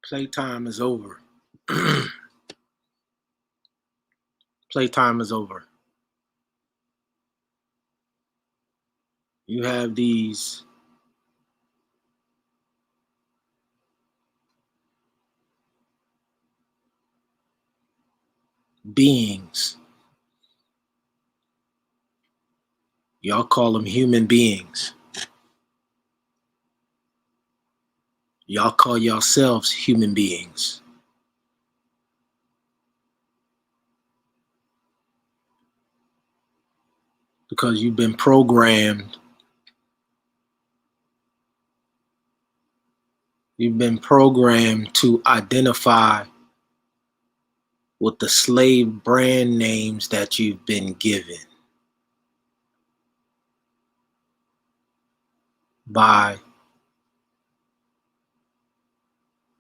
Playtime is over. Playtime is over. You have these beings. Y'all call them human beings. Y'all call yourselves human beings. Because you've been programmed. You've been programmed to identify with the slave brand names that you've been given by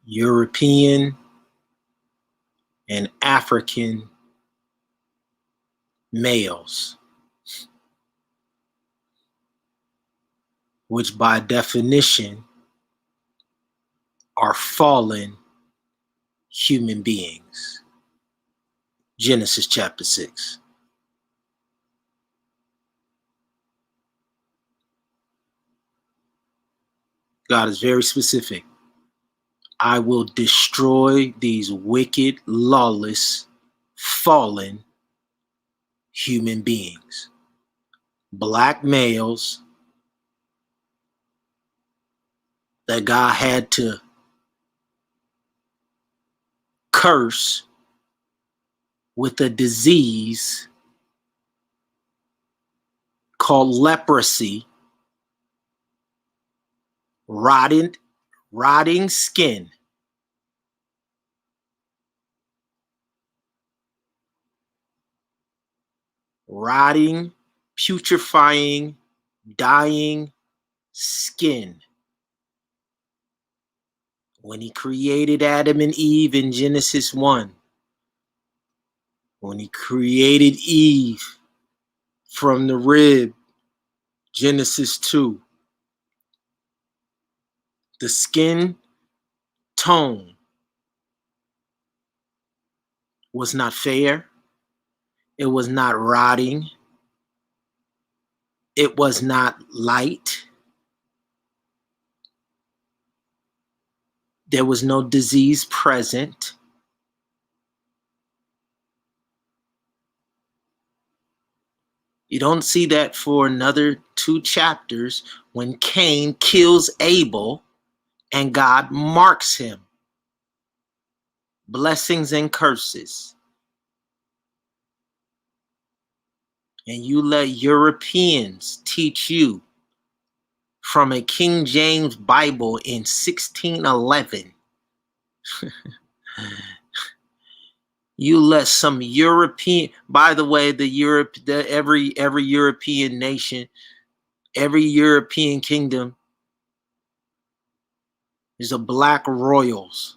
European and African males, which by definition are fallen human beings. Genesis chapter 6. God is very specific. I will destroy these wicked, lawless, fallen human beings. Black males that God had to curse with a disease called leprosy, rotting skin, rotting, putrefying, dying skin. When he created Adam and Eve in Genesis 1, when he created Eve from the rib, Genesis 2, the skin tone was not fair. It was not rotting. It was not light. There was no disease present. You don't see that for another 2 chapters when Cain kills Abel and God marks him. Blessings and curses. And you let Europeans teach you from a King James Bible in 1611. You let some European, by the way, every European nation, every European kingdom is a black royals.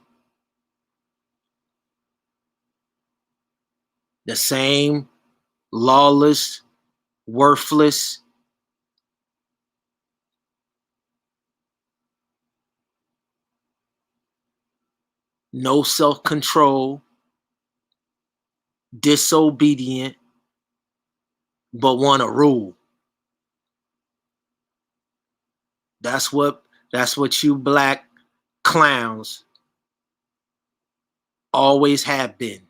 The same lawless, worthless, no self-control, disobedient, but want to rule. That's what you black clowns always have been.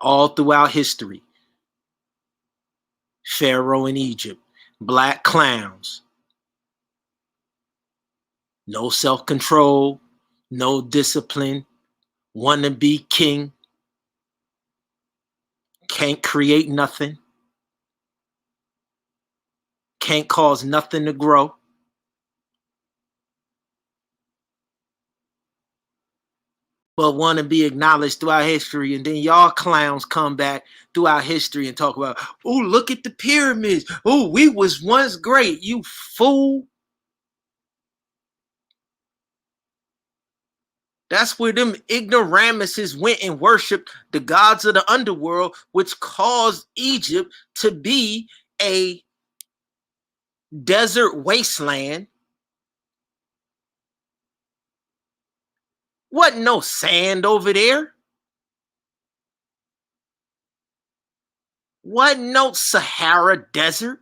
All throughout history. Pharaoh in Egypt, black clowns. No self-control, no discipline, want to be king, can't create nothing, can't cause nothing to grow. But want to be acknowledged throughout history, and then y'all clowns come back throughout history and talk about, oh, look at the pyramids. Oh, we was once great, you fool. That's where them ignoramuses went and worshiped the gods of the underworld, which caused Egypt to be a desert wasteland. Wasn't no sand over there. Wasn't no Sahara Desert.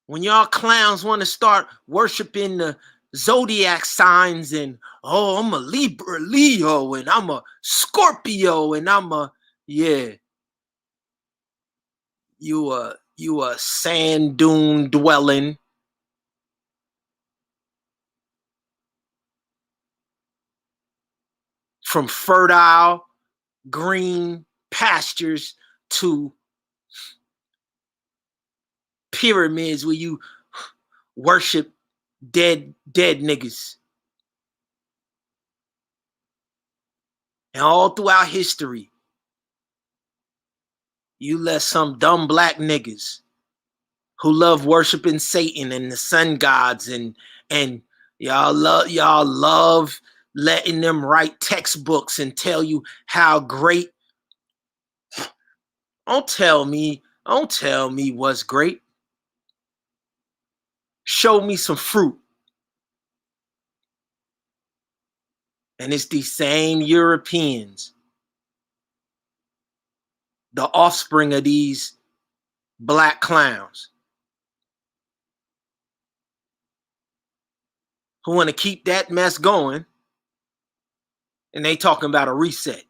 When y'all clowns want to start worshiping the zodiac signs and, oh, I'm a Libra, Leo, and I'm a Scorpio, and I'm a, yeah, you a sand dune dwelling from fertile green pastures to pyramids where you worship dead niggas. And all throughout history, you let some dumb black niggas who love worshiping Satan and the sun gods, and y'all love letting them write textbooks and tell you how great. Don't tell me what's great. Show me some fruit. And it's these same Europeans, the offspring of these black clowns, who want to keep that mess going, and they talking about a reset.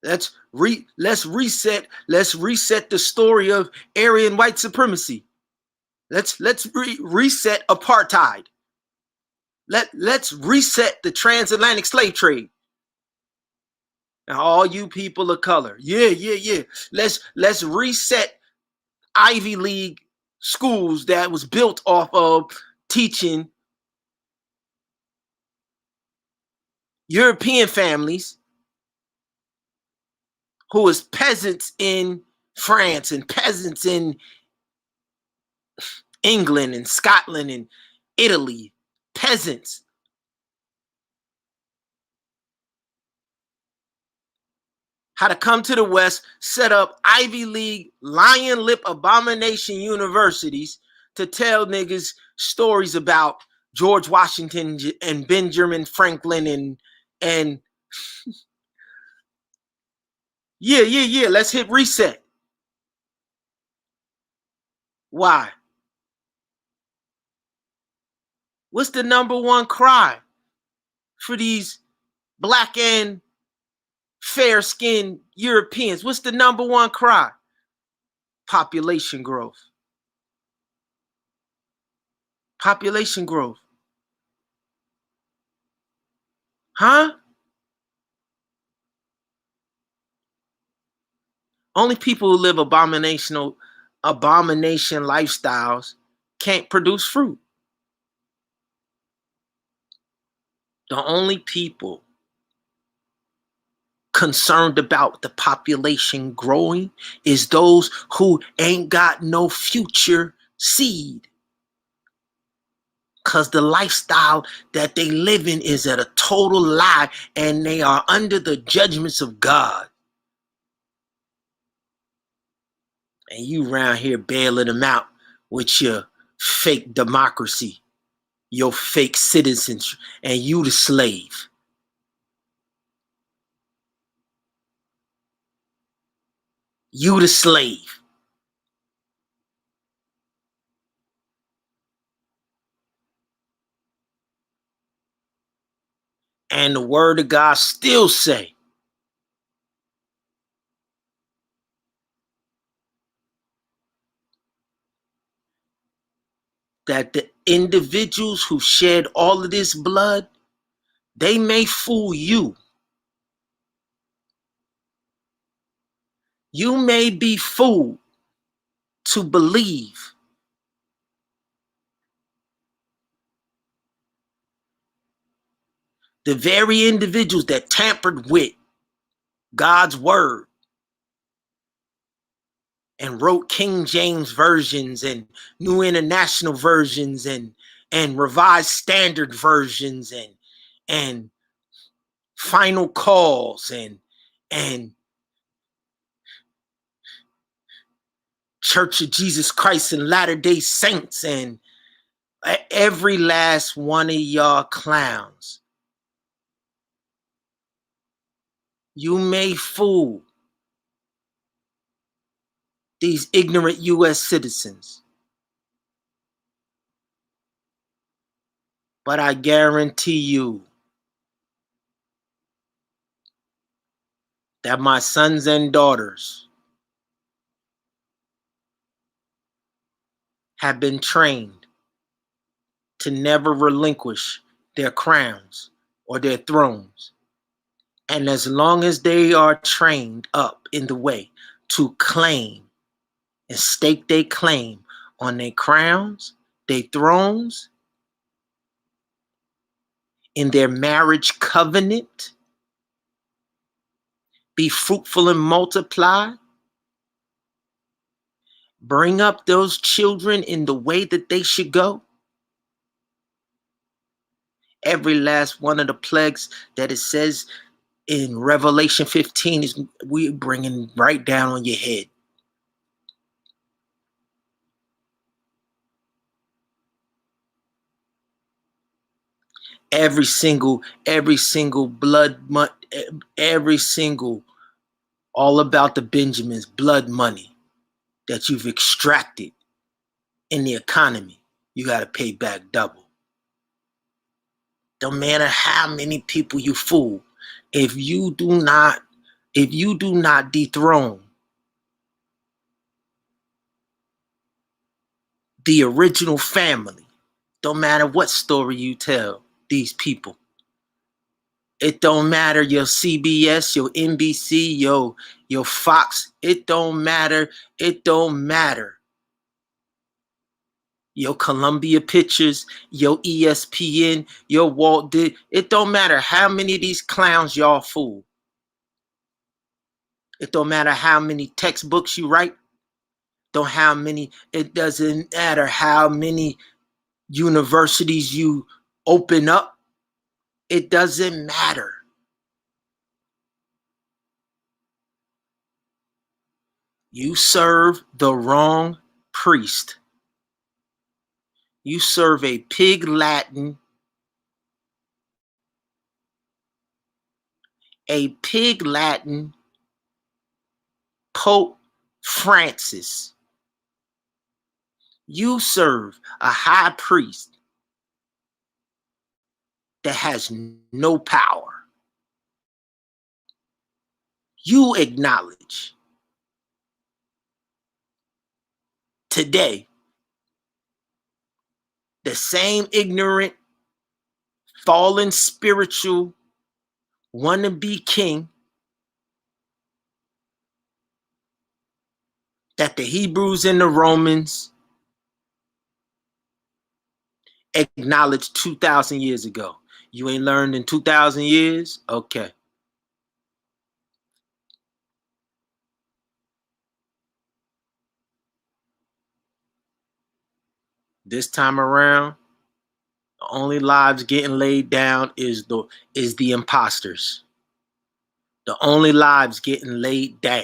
Let's reset. Let's reset the story of Aryan white supremacy. Let's reset apartheid. Let's reset the transatlantic slave trade. And all you people of color, yeah. Let's reset Ivy League schools that was built off of teaching European families who was peasants in France and peasants in England and Scotland and Italy, peasants. How to come to the West, set up Ivy League, lion lip abomination universities to tell niggas stories about George Washington and Benjamin Franklin and yeah. Let's hit reset. Why? What's the number one cry for these black and fair-skinned Europeans? What's the number one cry? Population growth. Population growth. Huh? Only people who live abomination lifestyles can't produce fruit. The only people concerned about the population growing is those who ain't got no future seed. Because the lifestyle that they live in is at a total lie, and they are under the judgments of God. And you around here bailing them out with your fake democracy, your fake citizens, and you the slave. You the slave. And the word of God still say that the individuals who shed all of this blood, they may fool you. You may be fooled to believe the very individuals that tampered with God's word and wrote King James versions and New International versions and Revised Standard versions and Final Calls and Church of Jesus Christ and Latter-day Saints, and every last one of y'all clowns. You may fool these ignorant U.S. citizens, but I guarantee you that my sons and daughters have been trained to never relinquish their crowns or their thrones. And as long as they are trained up in the way to claim and stake their claim on their crowns, their thrones, in their marriage covenant, be fruitful and multiply, bring up those children in the way that they should go. Every last one of the plagues that it says in Revelation 15 is we bringing right down on your head. Every single blood money, every single, all about the Benjamins, blood money that you've extracted in the economy, you got to pay back double. No matter how many people you fool, if you do not dethrone the original family, don't matter what story you tell these people. It don't matter your CBS, your NBC, your Fox. It don't matter. It don't matter. Your Columbia Pictures, your ESPN, your Walt did. It don't matter how many of these clowns y'all fool. It don't matter how many textbooks you write. It doesn't matter how many universities you open up. It doesn't matter. You serve the wrong priest. You serve a pig Latin, Pope Francis. You serve a high priest that has no power. You acknowledge today the same ignorant, fallen spiritual wannabe king that the Hebrews and the Romans acknowledged 2,000 years ago. You ain't learned in 2,000 years? Okay. This time around, the only lives getting laid down is the imposters. The only lives getting laid down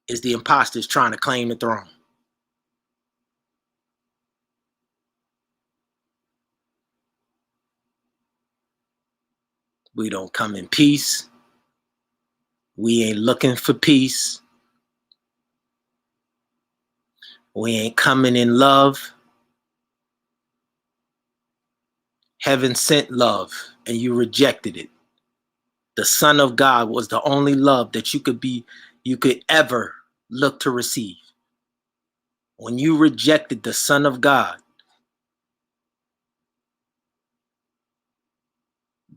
is the imposters trying to claim the throne. We don't come in peace. We ain't looking for peace. We ain't coming in love. Heaven sent love, and you rejected it. The Son of God was the only love that you could ever look to receive. When you rejected the Son of God,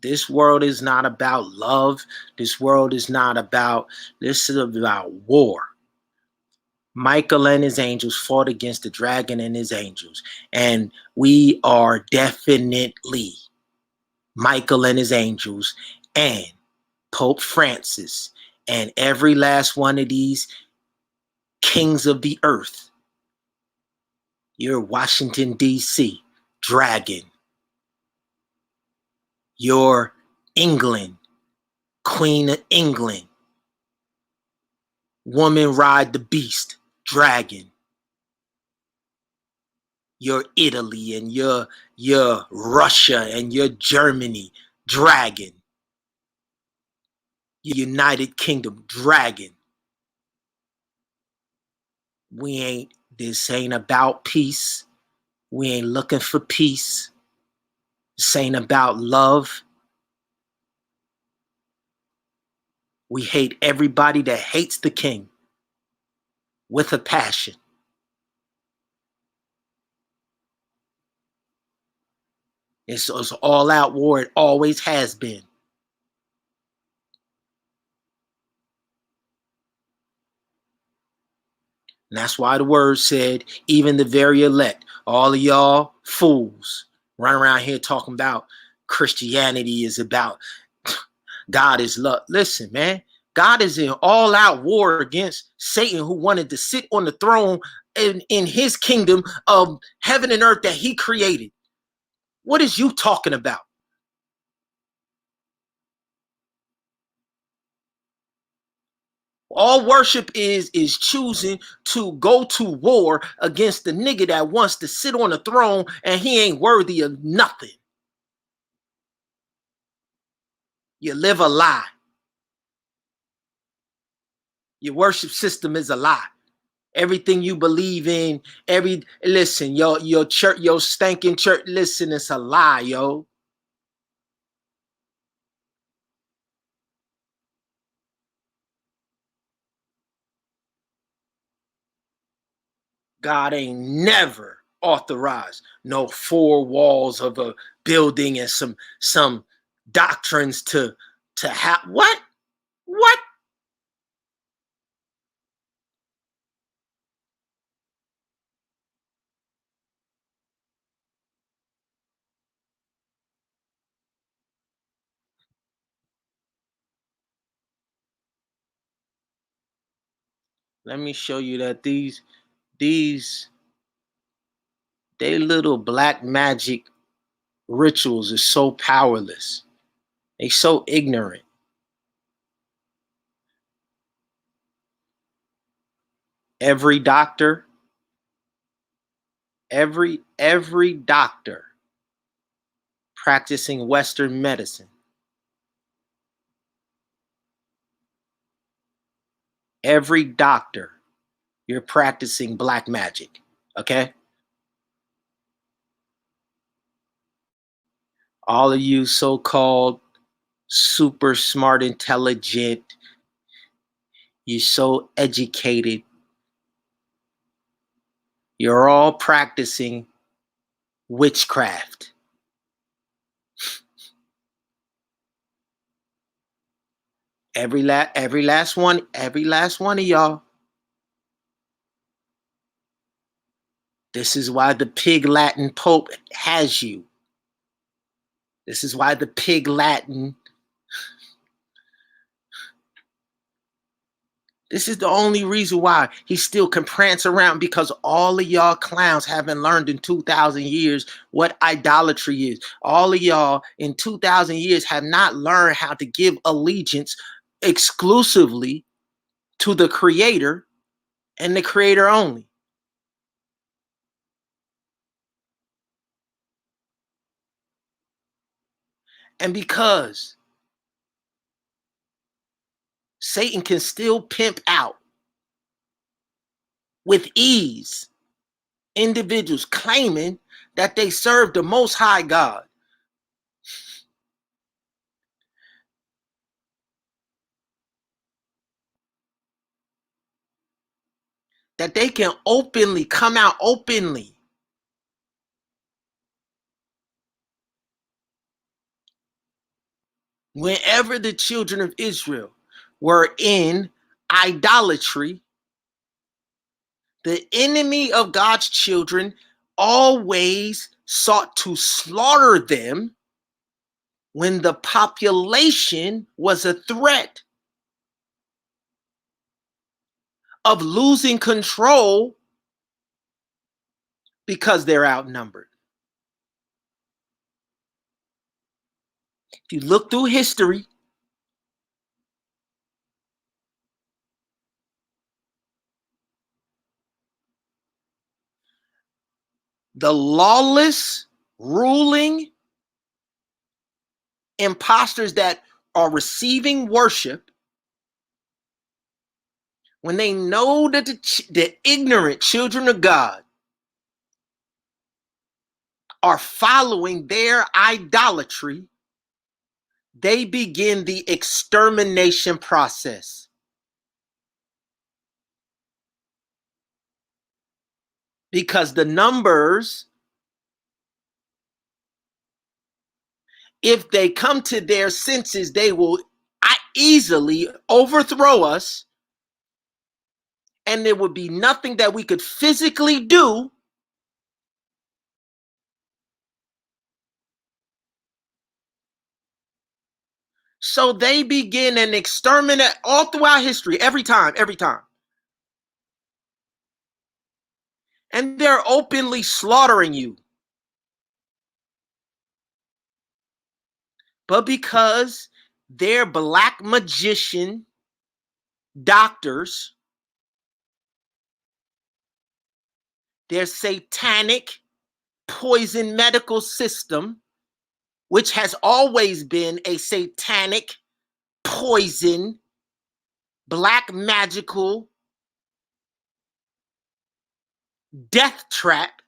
this world is not about love. This is about war. Michael and his angels fought against the dragon and his angels. And we are definitely Michael and his angels and Pope Francis and every last one of these kings of the earth. You're Washington, D.C., dragon. You're England, Queen of England. Woman ride the beast, dragon. Your Italy and your Russia and your Germany, dragon. Your United Kingdom, dragon. This ain't about peace. We ain't looking for peace. This ain't about love. We hate everybody that hates the king with a passion. It's all out war. It always has been. And that's why the word said, even the very elect, all of y'all fools run around here talking about Christianity is about God is love. Listen, man, God is in all out war against Satan, who wanted to sit on the throne in his kingdom of heaven and earth that he created. What is you talking about? All worship is choosing to go to war against the nigga that wants to sit on the throne and he ain't worthy of nothing. You live a lie. Your worship system is a lie. Everything you believe in, listen, your church, your stinking church, listen, it's a lie, yo. God ain't never authorized no four walls of a building and some doctrines to have what? What? Let me show you that these they little black magic rituals are so powerless. They so ignorant. Every doctor, every doctor practicing Western medicine, every doctor, you're practicing black magic. Okay? All of you so-called super smart, intelligent, you're so educated, you're all practicing witchcraft. Every last one of y'all. This is why the pig Latin Pope has you. This is why the pig Latin. This is the only reason why he still can prance around, because all of y'all clowns haven't learned in 2,000 years what idolatry is. All of y'all in 2,000 years have not learned how to give allegiance exclusively to the creator and the creator only. And because Satan can still pimp out with ease individuals claiming that they serve the Most High God, that they can openly come out openly whenever the children of Israel were in idolatry, the enemy of God's children always sought to slaughter them when the population was a threat of losing control because they're outnumbered. If you look through history, the lawless, ruling imposters that are receiving worship, when they know that the ignorant children of God are following their idolatry, they begin the extermination process. Because the numbers, if they come to their senses, they will easily overthrow us, and there would be nothing that we could physically do so they begin an exterminate all throughout history, every time. And they're openly slaughtering you. But because they're black magician doctors, their satanic poison medical system, which has always been a satanic poison, black magical death trap,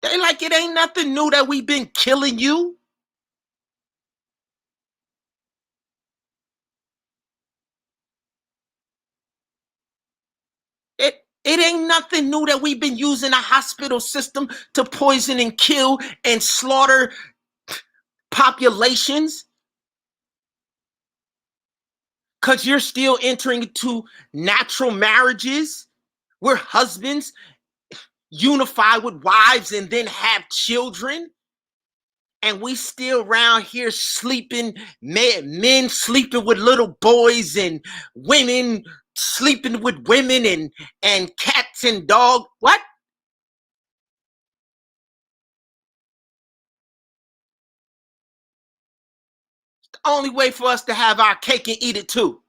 they like it ain't nothing new that we've been killing you. It ain't nothing new that we've been using a hospital system to poison and kill and slaughter populations. Because you're still entering into natural marriages where husbands unify with wives and then have children. And we still around here sleeping, men sleeping with little boys and women sleeping with women and cats and dogs. What? The only way for us to have our cake and eat it too.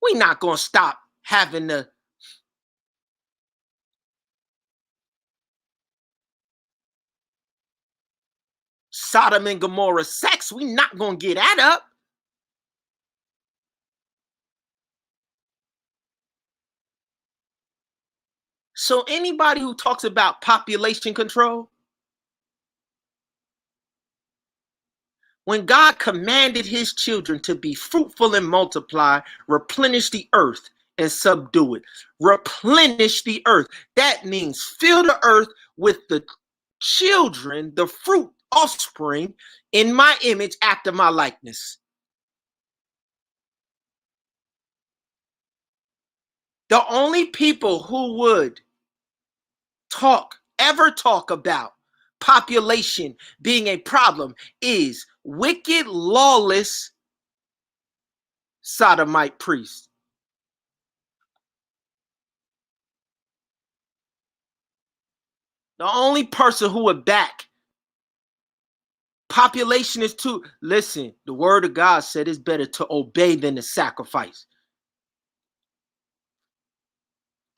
We not gonna stop having the Sodom and Gomorrah sex. We not gonna get that up. So anybody who talks about population control, when God commanded his children to be fruitful and multiply, replenish the earth and subdue it. Replenish the earth. That means fill the earth with the children, the fruit, offspring, in my image, after my likeness. The only people who would ever talk about population being a problem is wicked, lawless sodomite priests. The only person who would back population is to listen. The word of God said it's better to obey than to sacrifice.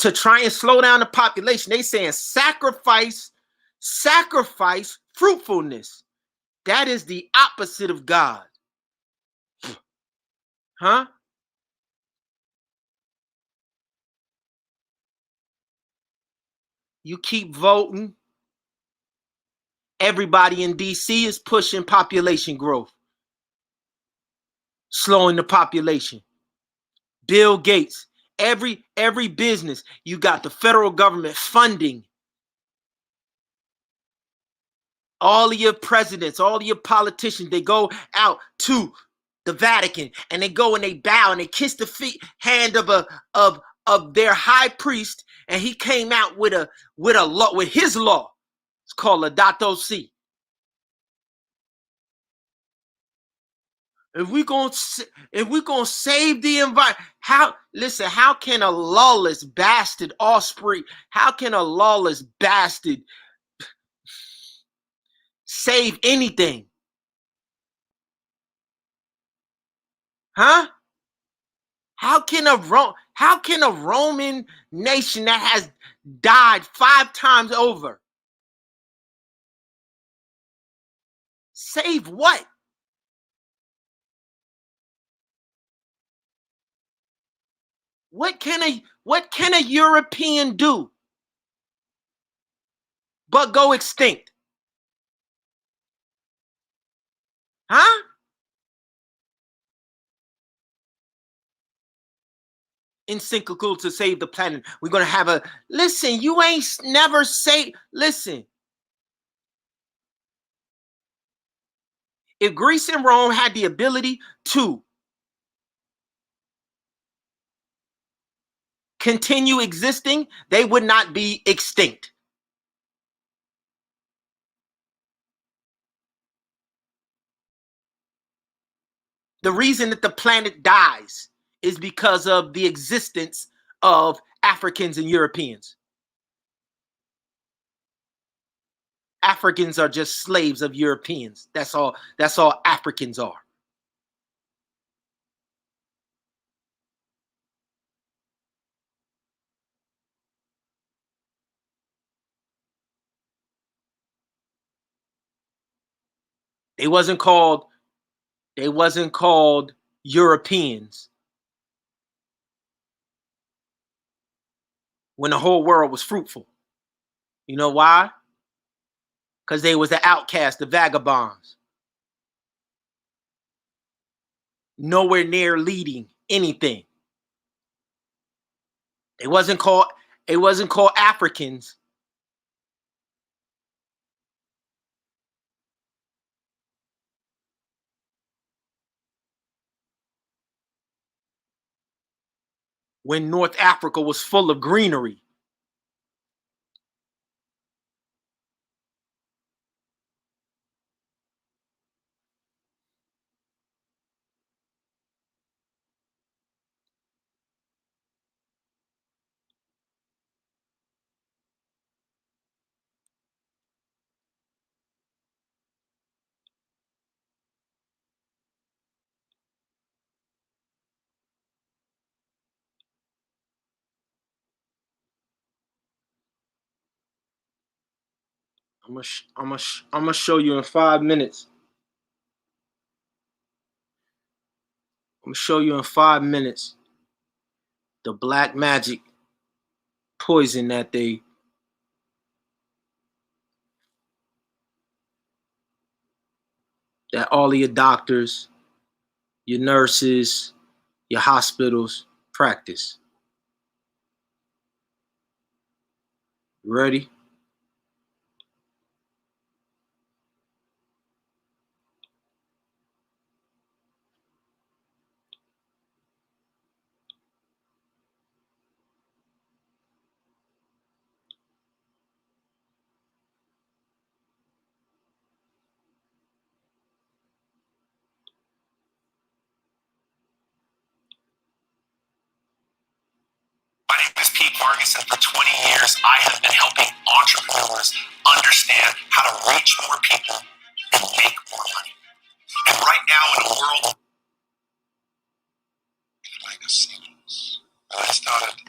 To try and slow down the population, they saying sacrifice fruitfulness. That is the opposite of God. Huh? You keep voting. Everybody in DC is pushing population growth, slowing the population. Bill Gates, every business, you got the federal government funding all of your presidents, all of your politicians. They go out to the Vatican and they go and they bow and they kiss the hand of their high priest, and he came out with law, with his law. It's called Ladatou Si. If we're gonna save the environment, how can a lawless bastard offspring, how can a lawless bastard save anything? Huh? How can a Roman nation that has died 5 times over save what? What can a European do but go extinct? Huh? Encyclical to save the planet. We're gonna have a listen. You ain't never say. Listen, if Greece and Rome had the ability to continue existing, they would not be extinct. The reason that the planet dies is because of the existence of Africans and Europeans. Africans are just slaves of Europeans. That's all. That's all Africans are. They wasn't called. They wasn't called Europeans when the whole world was fruitful. You know why? Because they was the outcasts, the vagabonds, nowhere near leading anything. They wasn't called. It wasn't called Africans. When North Africa was full of greenery. I'm gonna show you in 5 minutes. I'm gonna show you in 5 minutes the black magic poison that all of your doctors, your nurses, your hospitals practice. You ready? My name is Pete Vargas, and for 20 years, I have been helping entrepreneurs understand how to reach more people and make more money. And right now, in a world like a seamless, I started.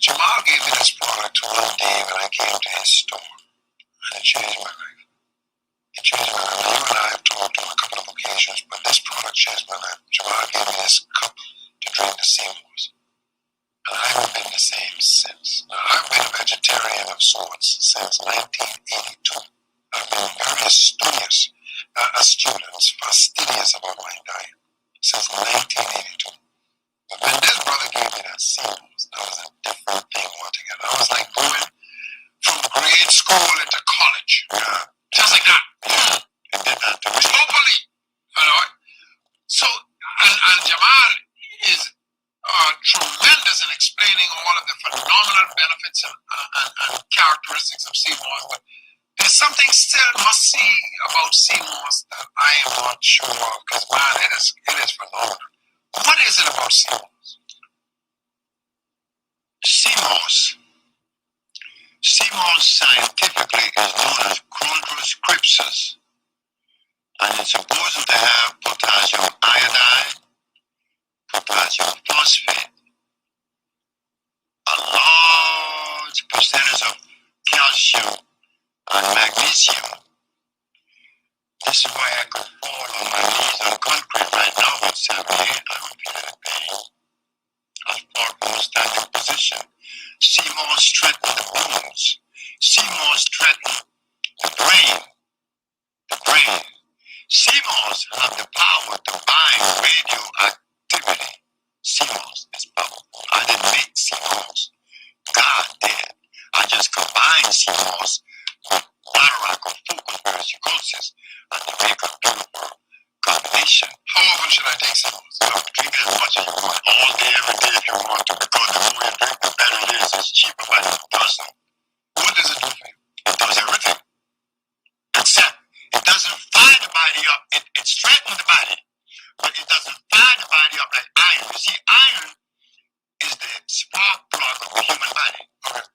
Jamal gave me this product one day when I came to his store, and it changed my life. It changed my life. You and I have talked on a couple of occasions, but this product changed my life. Jamal gave me this cup to drink the seamless. And I haven't been the same since. Now, I've been a vegetarian of sorts since 1982. I've been very astute and fastidious about my diet since 1982. But when this brother gave me that seamless, that was a different thing altogether. I was like going from grade school into college. Yeah. Just like that. Yeah. It did that to me. Totally. You know? So, and Jamal is tremendous in explaining all of the phenomenal benefits and characteristics of sea moss, but there's something still must see about sea moss that I am not sure of, because man, it is phenomenal. What is it about sea moss? Sea moss scientifically is known as Chondrus crypsis, and it's supposed to have potassium iodide, potassium phosphate, and magnesium. This is why I could fall on my knees on concrete right now at 78. I don't feel any pain. I fall from a standing position. CMOS strengthen the bones. CMOS strengthen the brain. The brain. CMOS have the power to bind radioactivity. CMOS is powerful. I didn't make CMOS. God did. I just combined CMOS with cataract or focal parasycosis and to make a beautiful combination. How often should I take CMOS? Look, drink it as much as you want. All day, every day if you want to, because the more you drink, the better it is. It's cheaper by the dozen. What does it do for you? It does everything. Except it doesn't fire the body up. It strengthens the body, but it doesn't fire the body up like iron. You see, iron is the spark plug of the human body. Okay.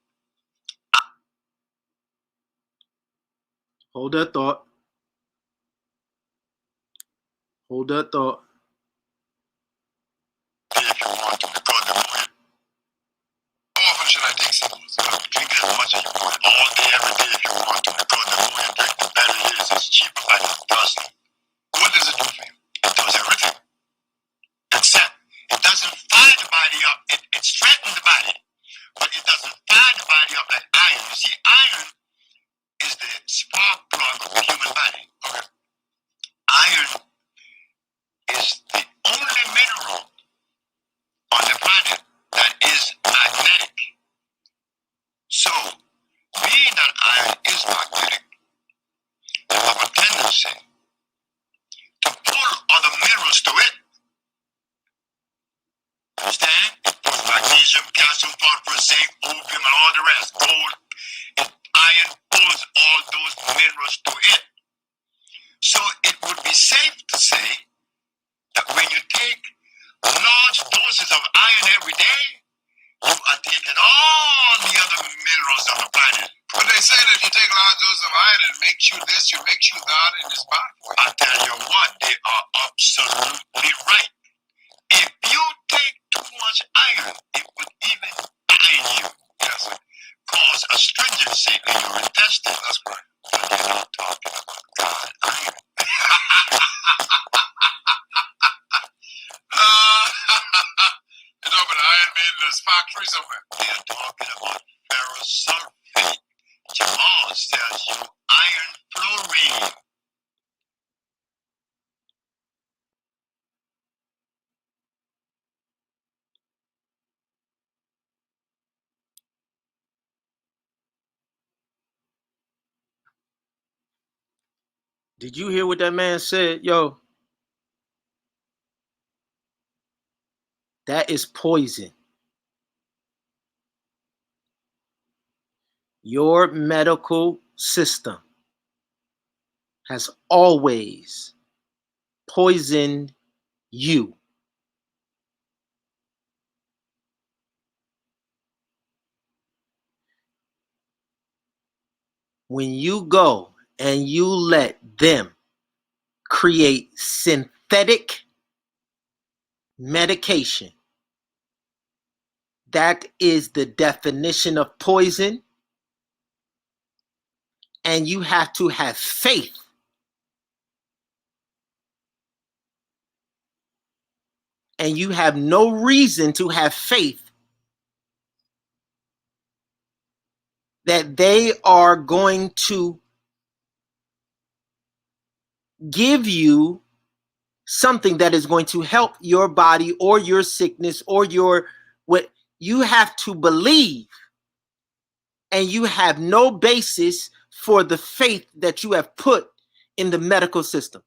Hold that thought. Hold that thought. If you want to, because the more you... How often should I take supplements? Look, drink it as much as you want. All day, every day if you want to, because the more you drink, the better it is. It's cheaper by the dozen. What does it do for you? It does everything. Except it doesn't fire the body up. It strengthens the body, but it doesn't fire the body up like iron. You see, iron is the spark plug of the human body. Okay. Iron is the only mineral on the planet that is magnetic. So, being that iron is magnetic, you have a tendency to pull other minerals to it. Understand? It pulls magnesium, calcium, phosphorus, zinc, opium, and all the rest. Gold. Iron pulls all those minerals to it. So it would be safe to say that when you take large doses of iron every day, you are taking all the other minerals on the planet. But they say that if you take large doses of iron, it makes you this, it makes you that, and it's bad for you. I tell you what, they are absolutely right. If you take too much iron, it would even bind you. Yes. Cause astringency in your intestines. That's right. But they're not talking about God iron. You're talking about iron made in this factory somewhere. They are talking about ferrous sulfate. Jamal tells you iron fluorine. Did you hear what that man said? Yo, that is poison. Your medical system has always poisoned you. When you go and you let them create synthetic medication, that is the definition of poison. And you have to have faith. And you have no reason to have faith that they are going to give you something that is going to help your body or your sickness or your what. You have to believe, and you have no basis for the faith that you have put in the medical system.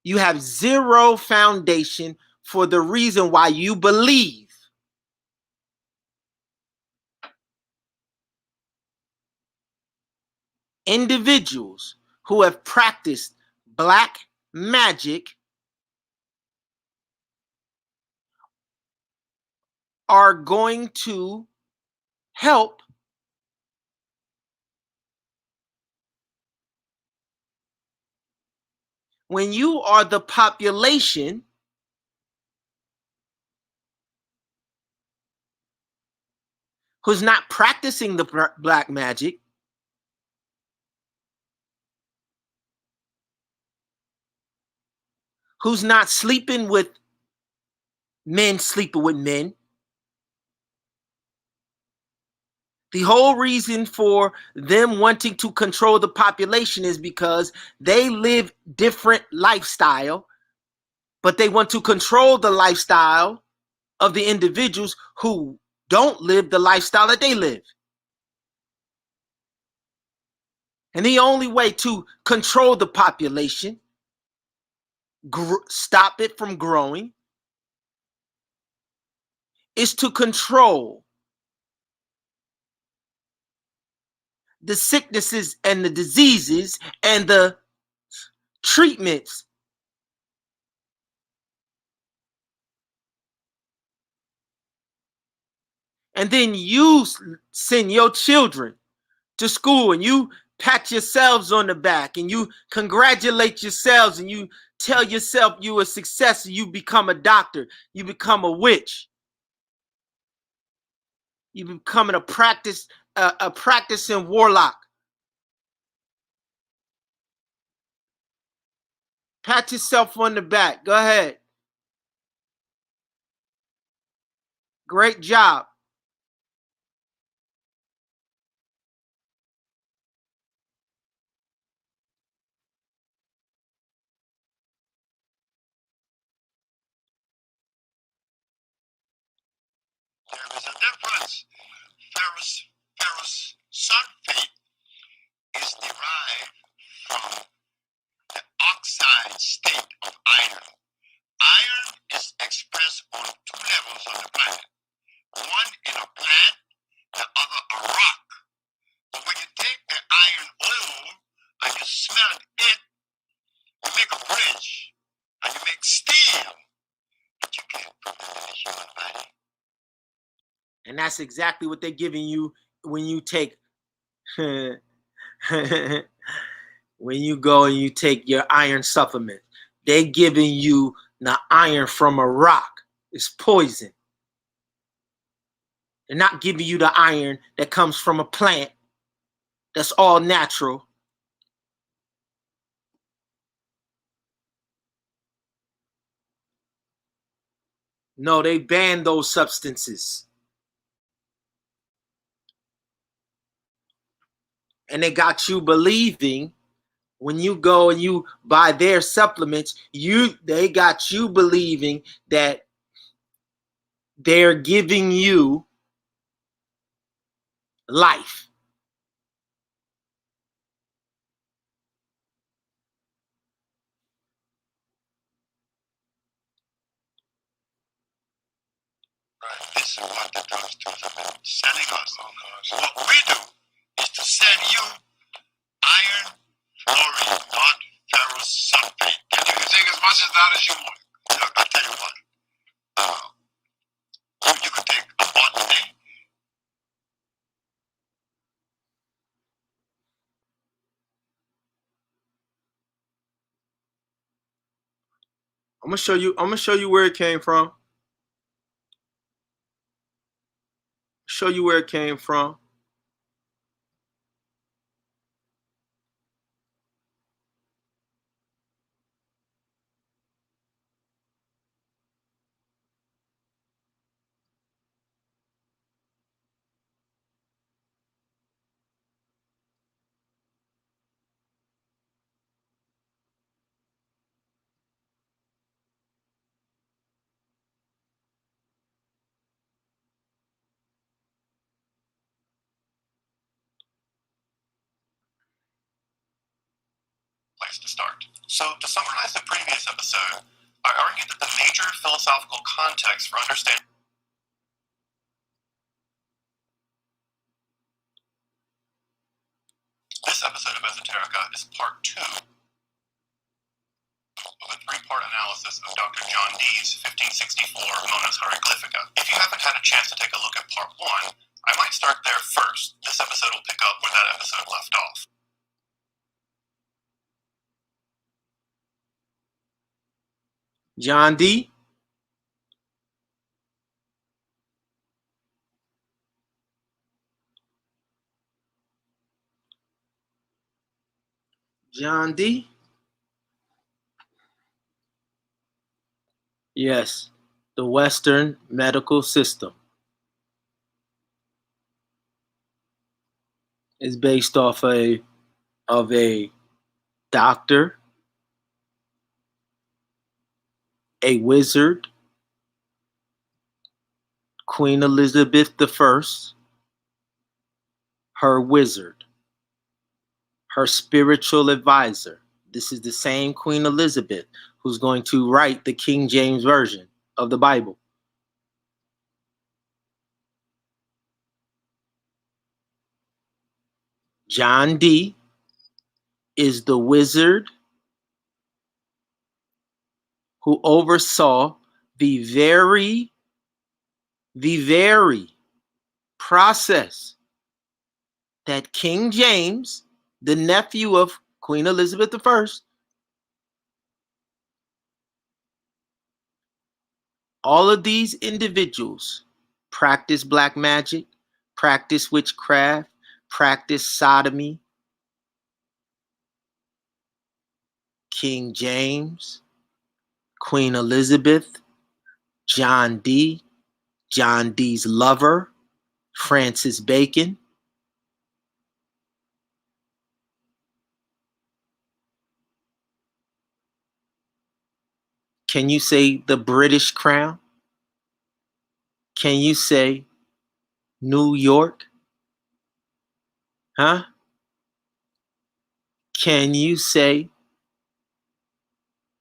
You have zero foundation for the reason why you believe. Individuals who have practiced black magic are going to help when you are the population who's not practicing the black magic. who's not sleeping with men sleeping with men. The whole reason for them wanting to control the population is because they live different lifestyle, but they want to control the lifestyle of the individuals who don't live the lifestyle that they live. And the only way to control the population, stop it from growing, is to control the sicknesses and the diseases and the treatments. And then you send your children to school and you pat yourselves on the back and you congratulate yourselves and you tell yourself you're a success and you become a doctor, you become a witch, you becoming a practicing warlock. Pat yourself on the back. Go ahead. Great job. There is a difference. Ferrous sulfate is derived from the oxide state of iron. Iron is expressed on two levels on the planet. One in a plant, the other a rock. But when you take the iron ore and you smelt it, you make a bridge and you make steel. But you can't put that in a human body. And that's exactly what they're giving you when you take when you go and you take your iron supplement. They're giving you the iron from a rock. It's poison. They're not giving you the iron that comes from a plant that's all natural. No, they banned those substances. And they got you believing when you go and you buy their supplements, they got you believing that they're giving you life. Right. This is what the doctors have been selling us. What we do is to send you iron fluorine, not ferrous sulfate. And you can take as much of that as you want. Look, I'll tell you what. You can take a bottle a day. I'm gonna show you where it came from. Show you where it came from. Place to start. So, to summarize the previous episode, I argued that the major philosophical context for understanding this episode of Esoterica is part 2 of a 3-part analysis of Dr. John Dee's 1564 Monas Hieroglyphica. If you haven't had a chance to take a look at part 1, I might start there first. This episode will pick up where that episode left off. John D. John D. Yes, the Western medical system is based off of a doctor, a wizard, Queen Elizabeth I, her wizard, her spiritual advisor. This is the same Queen Elizabeth who's going to write the King James Version of the Bible. John Dee is the wizard who oversaw the very process that King James, the nephew of Queen Elizabeth I, all of these individuals practice black magic, practice witchcraft, practice sodomy. King James, Queen Elizabeth, John Dee, John Dee's lover, Francis Bacon. Can you say the British Crown? Can you say New York? Huh? Can you say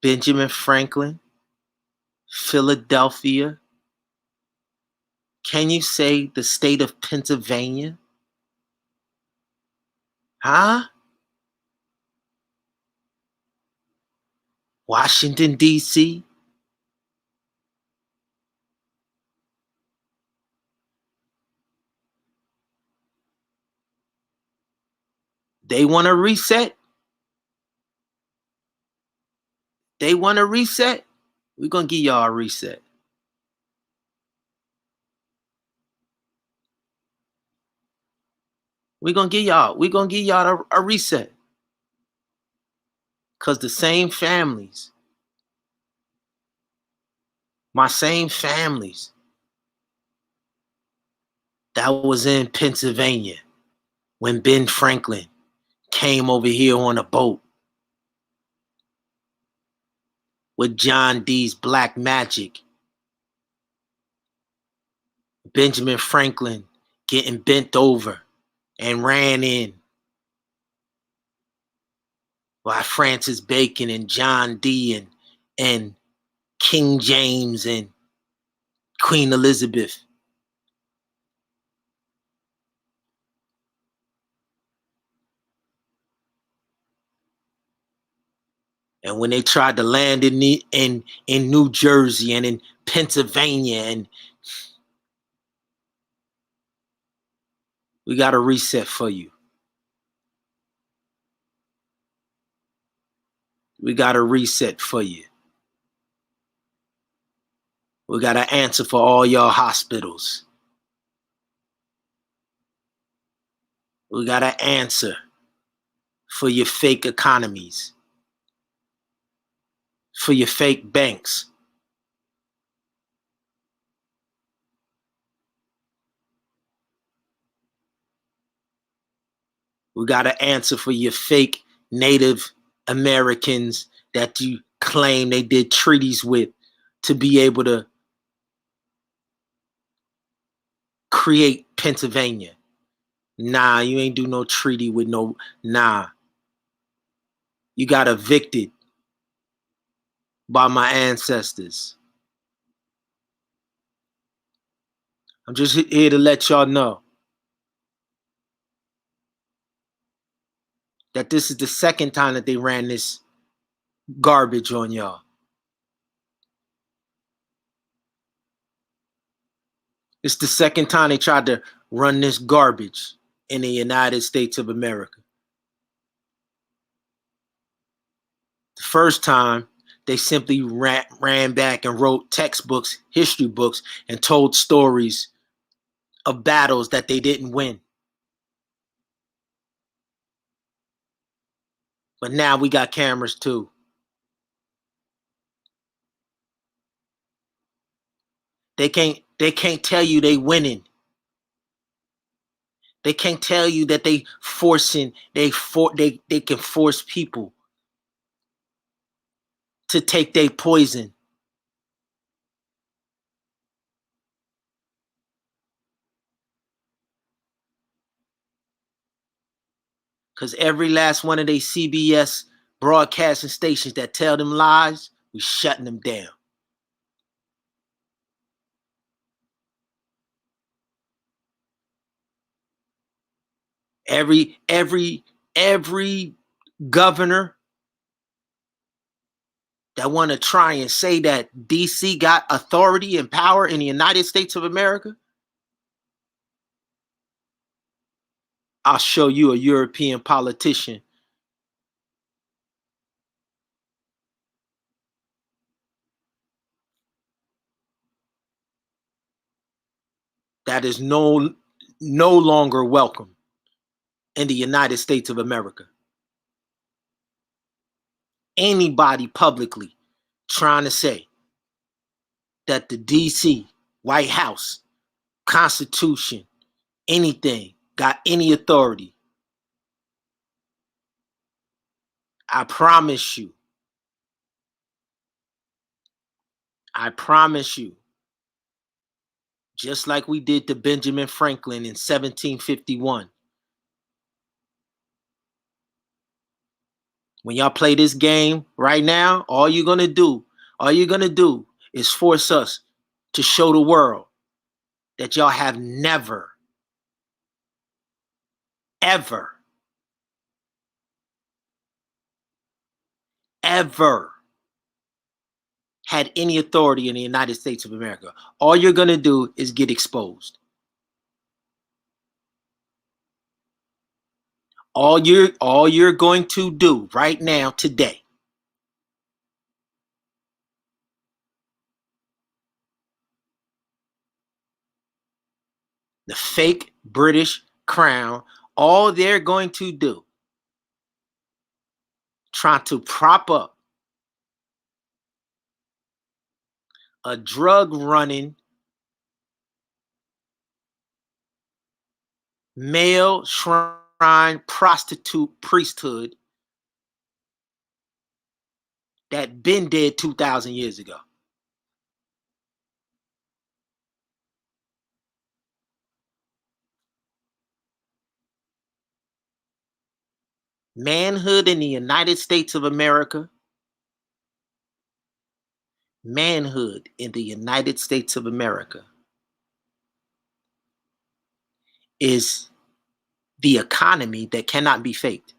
Benjamin Franklin, Philadelphia? Can you say the state of Pennsylvania? Huh? Washington, D.C.? They want to reset? They want to reset? We're going to give y'all a reset. We're going to give y'all a reset. Because the same families, my same families that was in Pennsylvania when Ben Franklin came over here on a boat with John Dee's black magic, Benjamin Franklin getting bent over and ran in while Francis Bacon and John Dee and King James and Queen Elizabeth. And when they tried to land in New Jersey and in Pennsylvania, and we got a reset for you. We got a reset for you. We got an answer for all y'all hospitals. We got an answer for your fake economies, for your fake banks. We got an answer for your fake Native Americans that you claim they did treaties with to be able to create Pennsylvania. Nah, you ain't do no treaty with no, nah. You got evicted by my ancestors. I'm just here to let y'all know that this is the second time that they ran this garbage on y'all. It's the second time they tried to run this garbage in the United States of America. The first time, they simply ran back and wrote textbooks, history books, and told stories of battles that they didn't win. But now we got cameras too. They can't tell you they winning. They can't tell you that they can force people to take their poison. Because every last one of they CBS broadcasting stations that tell them lies, we shutting them down. Every governor that want to try and say that DC got authority and power in the United States of America, I'll show you a European politician that is no longer welcome in the United States of America. Anybody publicly trying to say that the DC, White House, Constitution, anything got any authority, I promise you, just like we did to Benjamin Franklin in 1751. When y'all play this game right now, all you're gonna do is force us to show the world that y'all have never, ever, ever had any authority in the United States of America. All you're gonna do is get exposed. All you're going to do right now, today, the fake British crown, all they're going to do, try to prop up a drug running, male shrine prostitute priesthood that been dead 2,000 years ago. Manhood in the United States of America. Manhood in the United States of America is the economy that cannot be faked.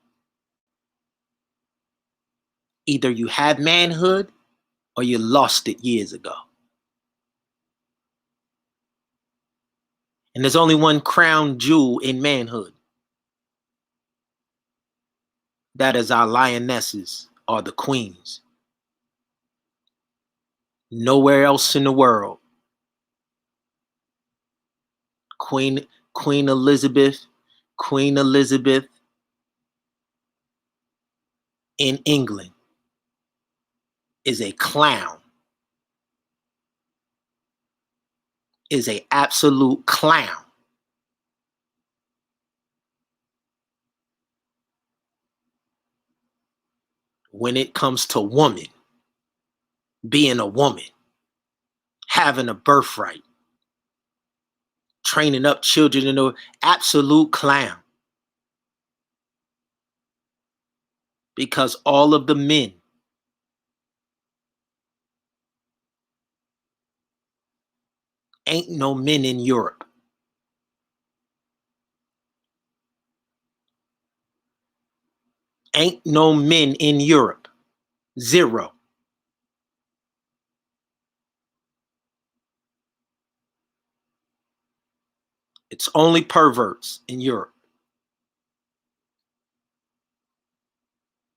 Either you have manhood or you lost it years ago. And there's only one crown jewel in manhood. That is our lionesses, or the queens. Nowhere else in the world. Queen Elizabeth in England is a clown. Is a absolute clown. When it comes to woman, being a woman, having a birthright, training up children in an absolute clown. Because all of the men ain't no men in Europe. Ain't no men in Europe. Zero. It's only perverts in Europe.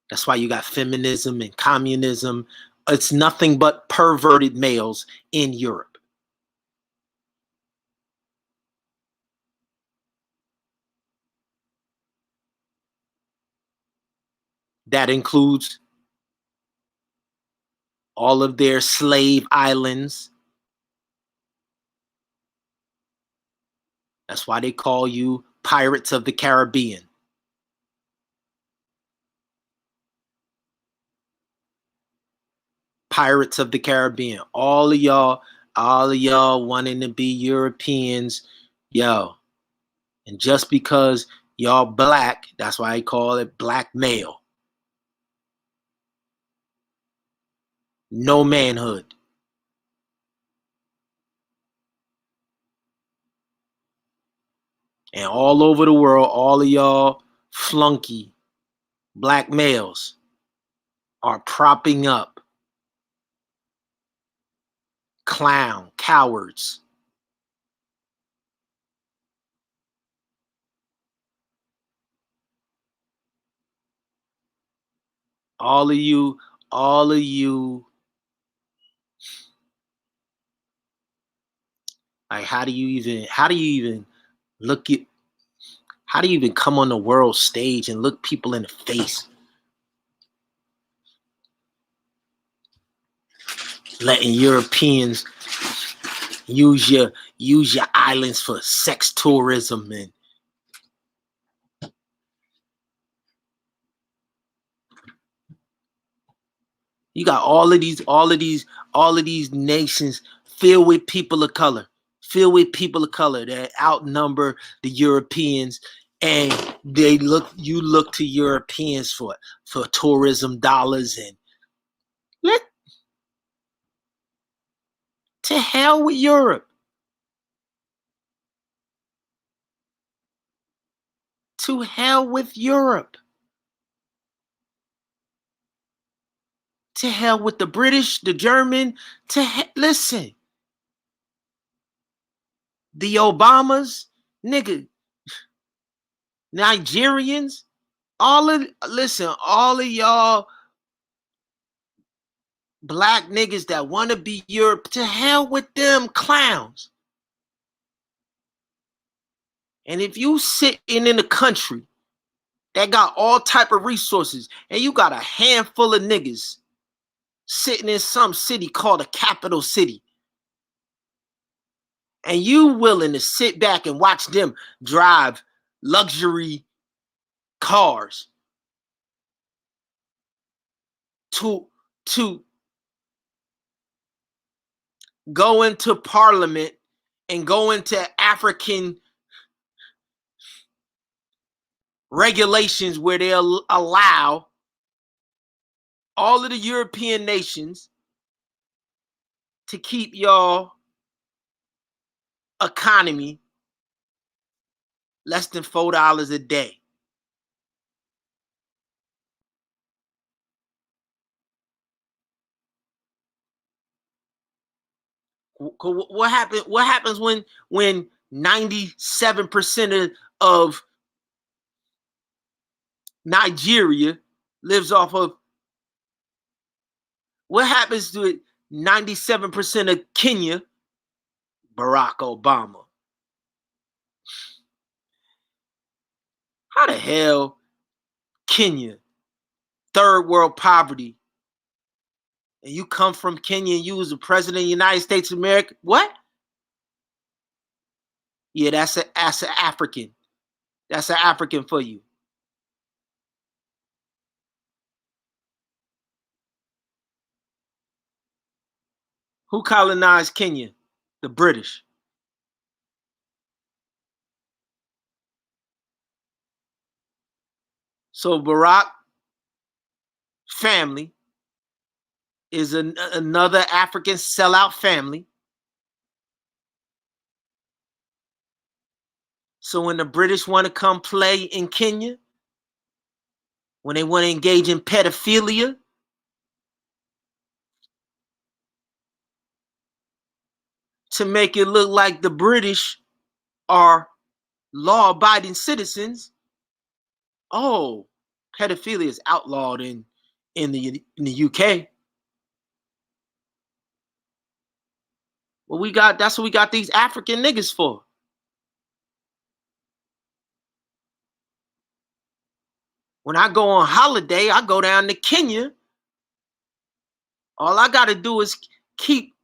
That's why you got feminism and communism. It's nothing but perverted males in Europe. That includes all of their slave islands, That's why they call you Pirates of the Caribbean. Pirates of the Caribbean. All of y'all wanting to be Europeans, yo. And just because y'all black, that's why I call it black male. No manhood. And all over the world, all of y'all flunky black males are propping up clown cowards. All of you, like how do you even look at, how do you even come on the world stage and look people in the face? Letting Europeans use your islands for sex tourism, and you got all of these nations filled with people of color, that outnumber the Europeans, and you look to Europeans for tourism dollars, and to hell with Europe. To hell with Europe. To hell with the British, the German. Listen, the Obamas, nigga, Nigerians, all of y'all black niggas that want to be Europe, to hell with them clowns. And if you sitting in a country that got all type of resources, and you got a handful of niggas sitting in some city called a capital city, and you willing to sit back and watch them drive luxury cars to go into parliament and go into African regulations where they'll allow all of the European nations to keep y'all economy less than $4 a day. What happens when 97% of Nigeria lives off of, what happens to 97% of Kenya? Barack Obama. How the hell Kenya, third world poverty, and you come from Kenya and you was the president of the United States of America? What? Yeah, that's an African. That's an African for you. Who colonized Kenya? The British. So Barack family is another African sellout family. So when the British want to come play in Kenya, when they want to engage in pedophilia, to make it look like the British are law-abiding citizens, oh, pedophilia is outlawed in the UK. Well, that's what we got these African niggas for. When I go on holiday, I go down to Kenya. All I got to do is keep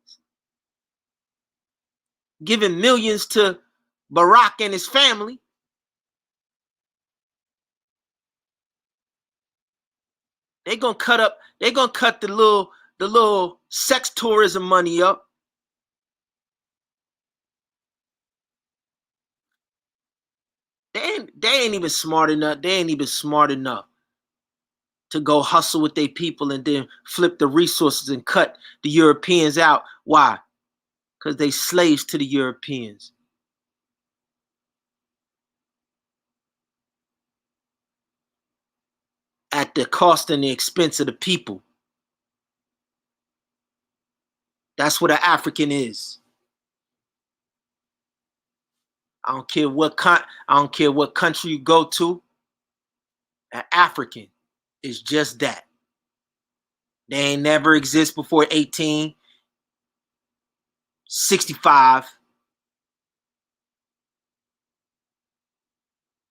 giving millions to Barack and his family. They're gonna cut the little sex tourism money up. They ain't even smart enough. They ain't even smart enough to go hustle with their people and then flip the resources and cut the Europeans out. Why? Because they slaves to the Europeans. At the cost and the expense of the people. That's what an African is. I don't care what country you go to. An African is just that. They ain't never exist before 1865.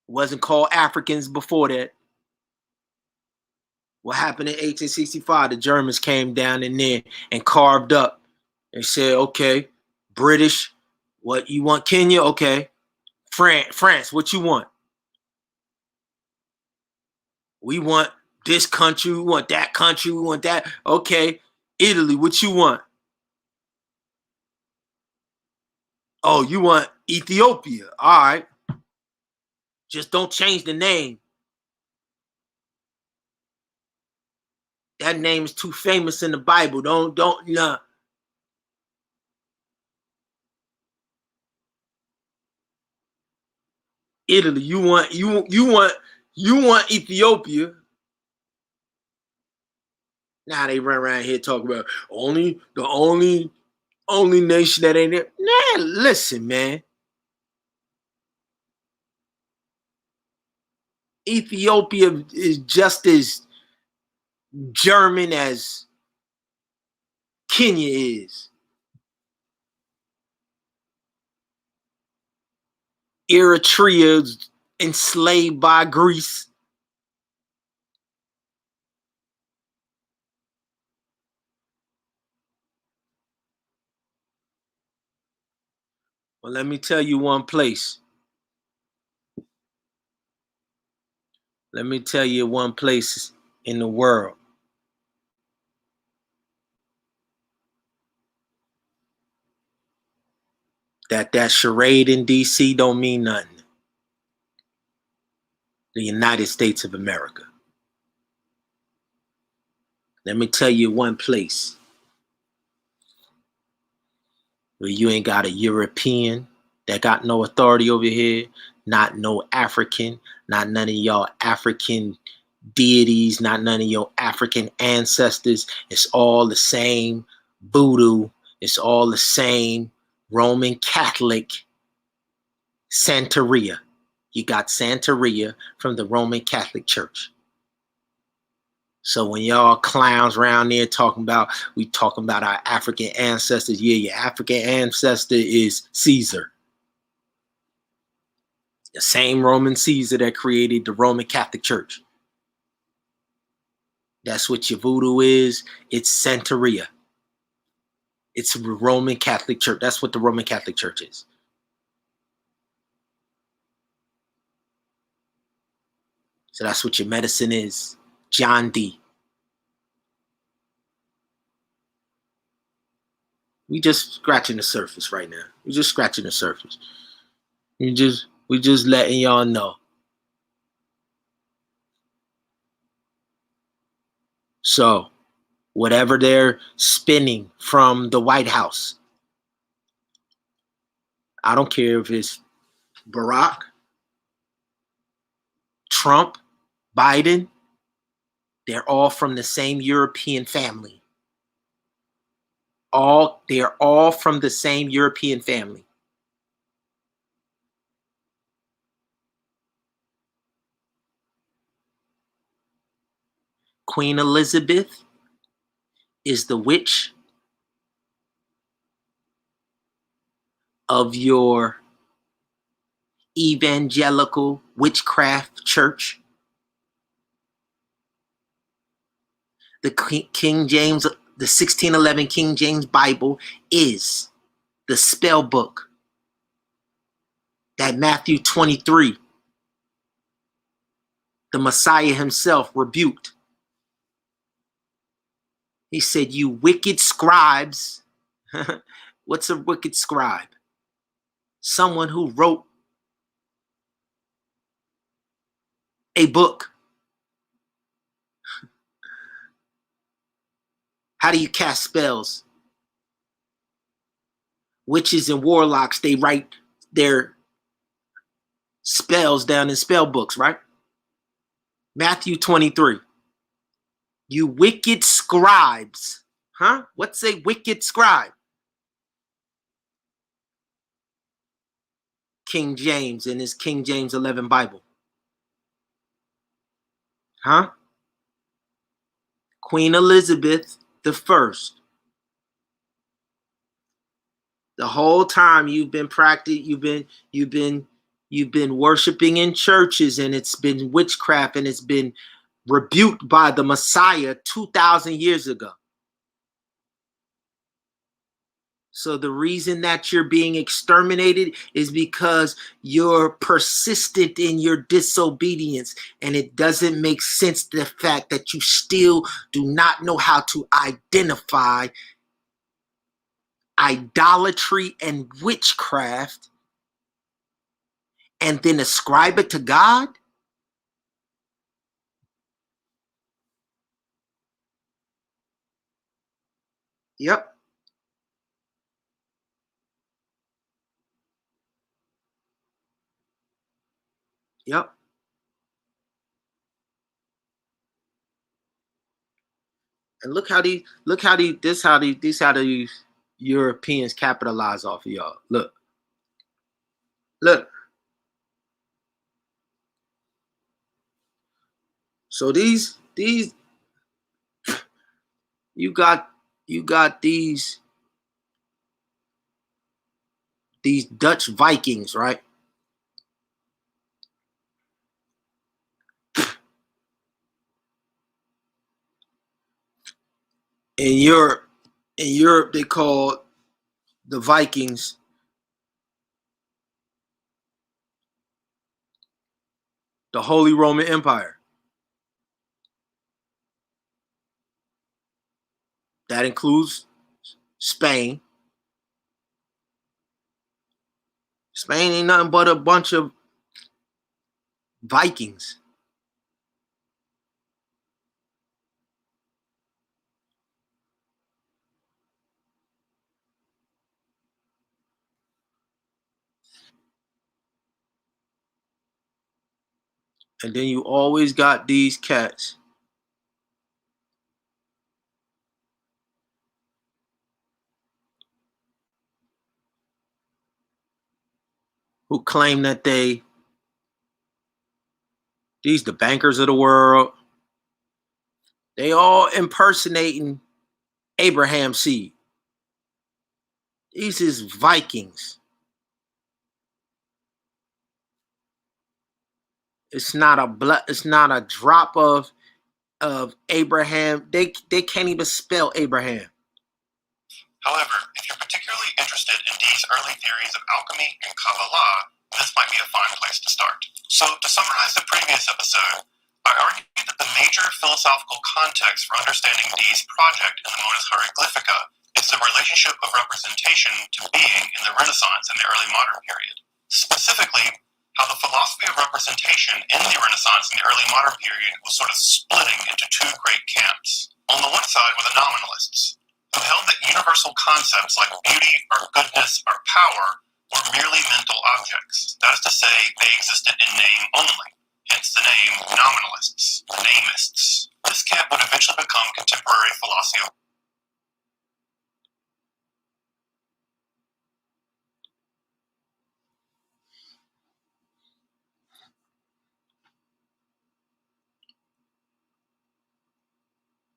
Wasn't called Africans before that. What happened in 1865? The Germans came down in there and carved up. They said, okay, British, what you want? Kenya? Okay. France, what you want? We want this country, we want that country, we want that. Okay. Italy, what you want? Oh, you want Ethiopia. All right. Just don't change the name. That name is too famous in the Bible. Don't nah. Italy, you want Ethiopia. Now they run around here talking about the only nation that ain't there. Nah, listen, man. Ethiopia is just as German as Kenya is. Eritrea is enslaved by Greece. Well, let me tell you one place. Let me tell you one place in the world that charade in DC don't mean nothing. The United States of America. Let me tell you one place where you ain't got a European that got no authority over here, not no African, not none of y'all African deities, not none of your African ancestors. It's all the same voodoo. It's all the same Roman Catholic Santeria. You got Santeria from the Roman Catholic Church. So when y'all clowns around there talking about our African ancestors, yeah, your African ancestor is Caesar. The same Roman Caesar that created the Roman Catholic Church. That's what your voodoo is. It's Santeria. It's the Roman Catholic Church. That's what the Roman Catholic Church is. So that's what your medicine is. John D. We just scratching the surface right now. We just scratching the surface. We just letting y'all know. So, whatever they're spinning from the White House, I don't care if it's Barack, Trump, Biden, they're all from the same European family. They're all from the same European family. Queen Elizabeth is the witch of your evangelical witchcraft church. The King James, the 1611 King James Bible is the spell book that Matthew 23, the Messiah himself rebuked. He said, you wicked scribes. What's a wicked scribe? Someone who wrote a book. How do you cast spells? Witches and warlocks, they write their spells down in spell books, right? Matthew 23. You wicked scribes. Huh? What's a wicked scribe? King James in his King James 11 Bible. Huh? Queen Elizabeth the First. The whole time you've been you've been worshiping in churches, and it's been witchcraft, and it's been rebuked by the Messiah 2,000 years ago. So the reason that you're being exterminated is because you're persistent in your disobedience, and it doesn't make sense the fact that you still do not know how to identify idolatry and witchcraft and then ascribe it to God. Yep. Yep. And look how these Europeans capitalize off of y'all. Look. So these you got these Dutch Vikings, right? In Europe they call the Vikings the Holy Roman Empire. That includes Spain. Spain ain't nothing but a bunch of Vikings. And then you always got these cats who claim that these the bankers of the world. They all impersonating Abraham's seed. These is Vikings. It's not a drop of Abraham. They can't even spell Abraham. However, if you're particularly interested in Dee's early theories of alchemy and Kabbalah, this might be a fine place to start. So, to summarize the previous episode, I argued that the major philosophical context for understanding Dee's project in the Modus Hieroglyphica is the relationship of representation to being in the Renaissance and the early modern period. Specifically, how the philosophy of representation in the Renaissance and the early modern period was sort of splitting into two great camps. On the one side were the nominalists, who held that universal concepts like beauty or goodness or power were merely mental objects. That is to say, they existed in name only, hence the name nominalists, the namists. This camp would eventually become contemporary philosophy.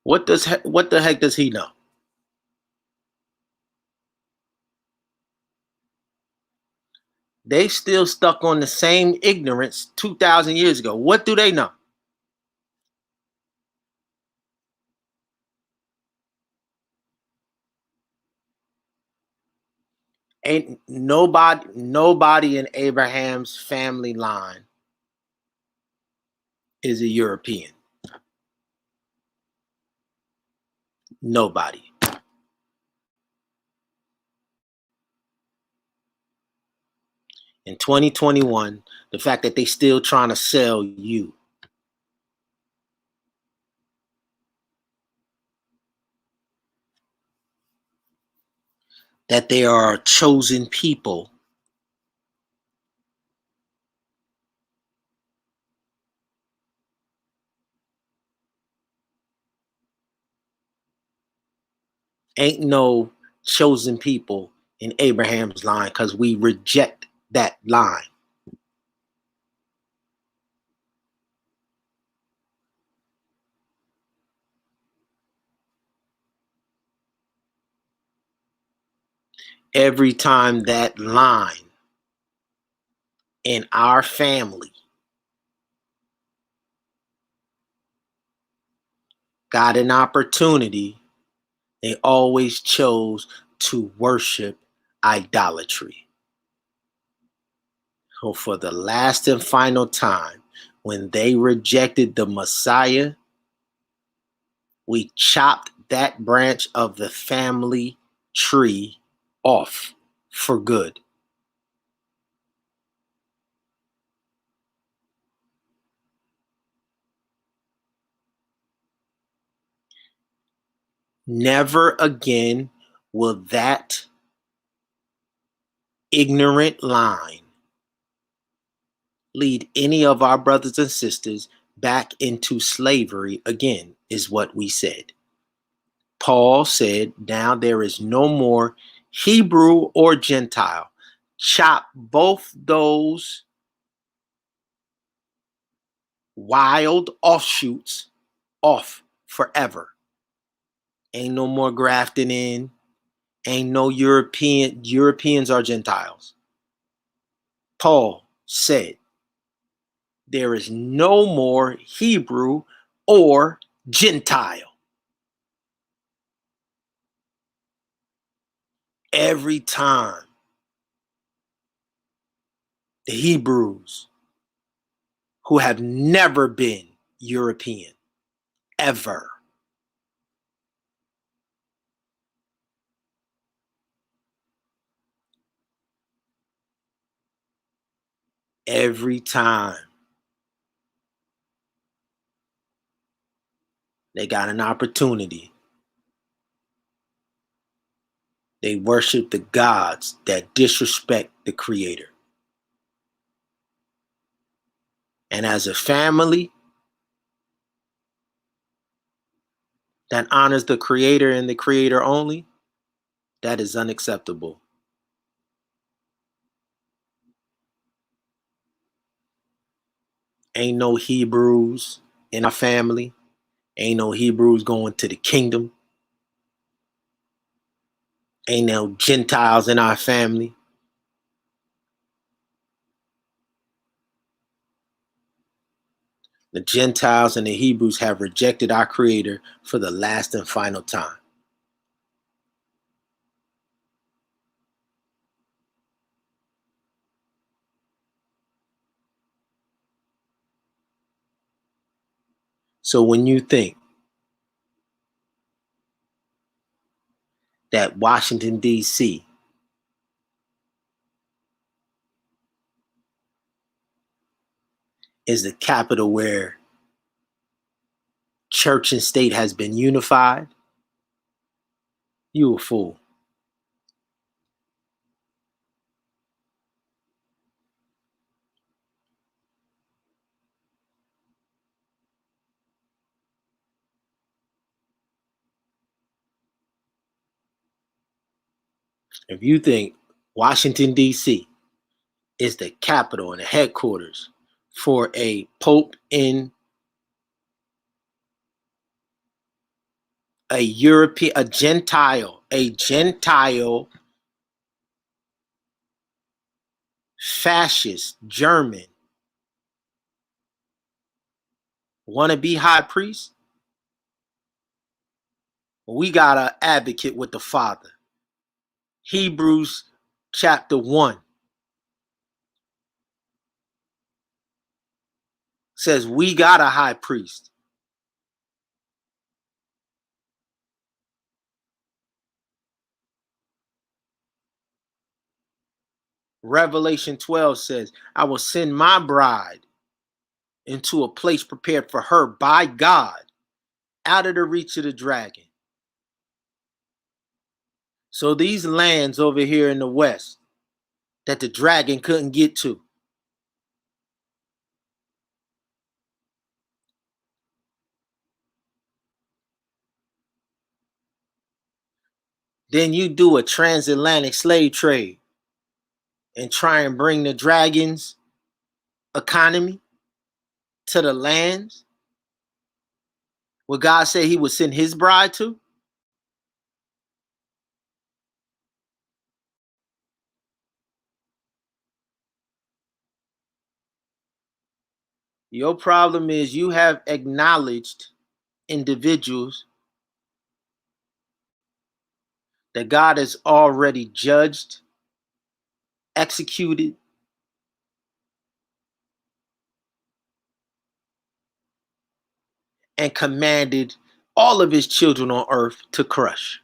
What the heck does he know? They still stuck on the same ignorance 2,000 years ago. What do they know? Ain't nobody in Abraham's family line is a European. Nobody. In 2021, the fact that they still trying to sell you that they are a chosen people, ain't no chosen people in Abraham's line, because we reject that line. Every time that line in our family got an opportunity, they always chose to worship idolatry. So for the last and final time, when they rejected the Messiah, we chopped that branch of the family tree off for good. Never again will that ignorant line lead any of our brothers and sisters back into slavery again, is what we said. Paul said, now there is no more Hebrew or Gentile. Chop both those wild offshoots off forever. Ain't no more grafting in. Ain't no Europeans or Gentiles. Paul said, there is no more Hebrew or Gentile. Every time the Hebrews, who have never been European, ever, every time they got an opportunity, they worship the gods that disrespect the Creator. And as a family that honors the Creator and the Creator only, that is unacceptable. Ain't no Hebrews in our family. Ain't no Hebrews going to the kingdom. Ain't no Gentiles in our family. The Gentiles and the Hebrews have rejected our Creator for the last and final time. So when you think that Washington, D.C. is the capital where church and state has been unified, you a fool. If you think Washington, D.C. is the capital and the headquarters for a pope in a European, a Gentile fascist German want to be high priest, we got an advocate with the Father. Hebrews chapter 1 says we got a high priest. Revelation 12 says, I will send my bride into a place prepared for her by God, out of the reach of the dragon. So these lands over here in the west that the dragon couldn't get to, then you do a transatlantic slave trade and try and bring the dragon's economy to the lands where God said he would send his bride to. Your problem is you have acknowledged individuals that God has already judged, executed, and commanded all of his children on earth to crush.